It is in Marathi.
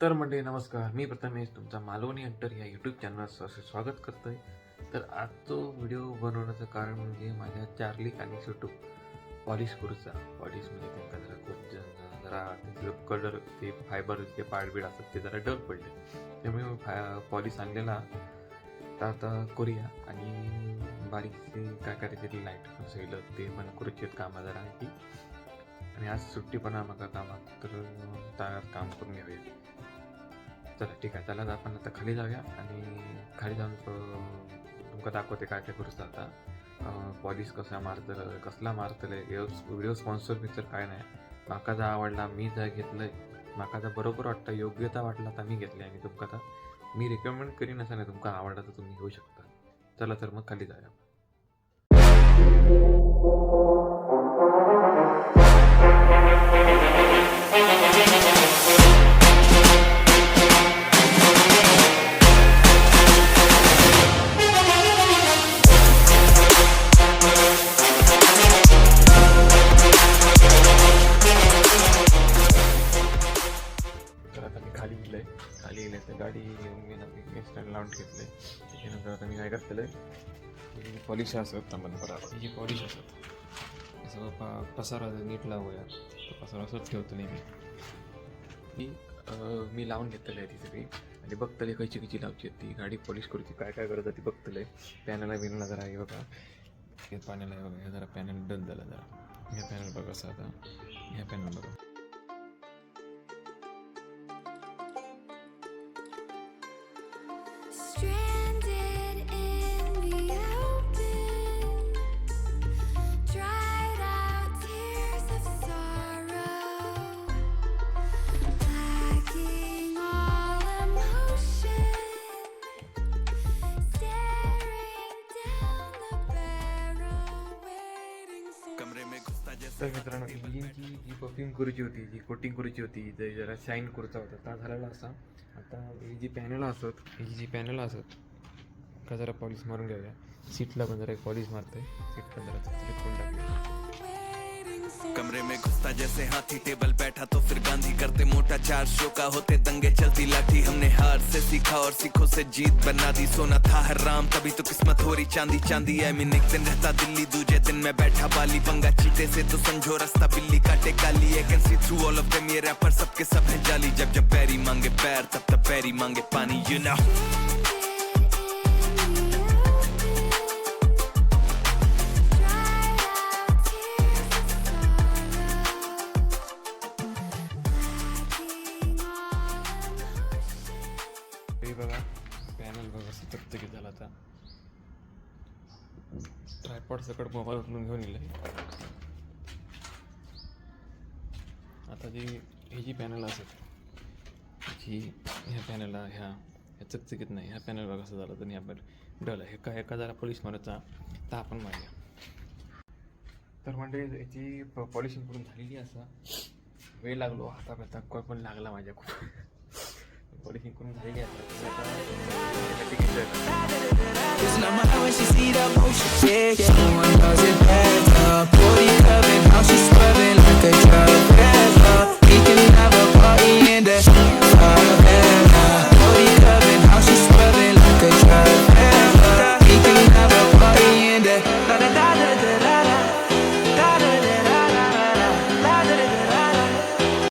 तर म्हणजे नमस्कार, मी प्रथमेश तुमचा मालवणी हंटर या यूट्यूब चॅनलचं स्वागत करतो आहे. तर आजचा व्हिडिओ बनवण्याचं कारण म्हणजे माझ्या चार्ली आणि छोटू पॉलिश करूचा. पॉलिश म्हणजे त्यांना जरा खूप जरा त्याचं कलर ते फायबर जे पाडबीड असतात ते जरा डल पडले, त्यामुळे मी पॉलिश आणलेला. तर आता करूया आणि बारीकसे काय करायचे ते लाईट सैल ते पण करूचे कामं जरा आहे ती. आणि आज सुट्टी पण आम्हाला कामात तर तार काम करून घेऊया. चला ठीक आहे, चला आपण आता खाली जाऊया आणि खाली जाऊन तुमका दाखवते काय काय करूच आता. पॉलिश कसा मारतलं कसला मारतलं व्हिडिओ स्पॉन्सर पिक्चर काय नाही. माका जा आवडला मी जा घेतलंय, माका जा बरोबर वाटतं योग्यता वाटला तर मी घेतले आणि तुमका आता मी रिकमेंड करीन असं नाही. तुमका आवडला तर तुम्ही घेऊ शकता. चला तर मग खाली जाऊया. खाली गेले तर गाडी मी स्टँड लावून घेतले. त्याच्यानंतर आता मी काय करतलं ही पॉलिश असत बरोबर ही पॉलिश असत असं पसारा नीट लावूया. पसारा असंच ठेवतो नाही मी लावून घेतलेलं आहे ती सगळी आणि बघतले खयची खयची लावची ती गाडी पॉलिश करूची काय काय करत ती बघतलंय. पॅनलला बिनला जरा आहे बघा, हे पॅनल आहे बघा, हे जरा पॅनल डल झाला जरा. ह्या पॅनल बघा असं आता ह्या पॅनल बघा तर मित्रांनो ही जी परफ्यूम करूची होती, जी कोटिंग करूची होती, जे जरा शाईन करूचा होता ता झालेला असा. आता ही जी पॅनल असत का जरा पॉलिश मारून घ्याव्या. सीटला पण जरा एक पॉलिश मारते, सीट पण जरा चिटकून टाकली. कमरे में घुसता जैसे हाथी टेबल बैठा तो फिर गांधी करते मोटा 4 शो का होते दंगे चलती लाठी. हमने हार से सीखा और सीखों से जीत बना दी. सोना था हराम तभी तो किस्मत हो रही चांदी चांदी. आई मीन एक दिन रहता दिल्ली दूजे दिन में बैठा बाली. पंगा चीते से तो समझो रास्ता बिल्ली काटे काली. I can see through all of them ये रैपर सबके सब है जाली. जब जब पैरी मांगे पैर तब तब पैरी मांगे पानी. यू नो बघा पॅनल बघा चकचकीत झाला. आता ट्रायपॉड सकट मोबाईल उचलून घेऊन येईल. आता ही जी पॅनल असत ही ह्या पॅनलला ह्या चकचकीत नाही. ह्या पॅनल बघा असं झालं तर ह्या डल आहे. एका जरा पॉलिश मारायचा तर आपण मारूया. तर म्हणजे याची पॉलिशिंग करून झालेली असा वेळ लागलो हाता कोण पण लागला माझ्या खूप. पॉलिशिंग करून झालेली आहे. It's not my when she see that motion, yeah, yeah. No one does it better. Booty loving how she's swerving like a drug.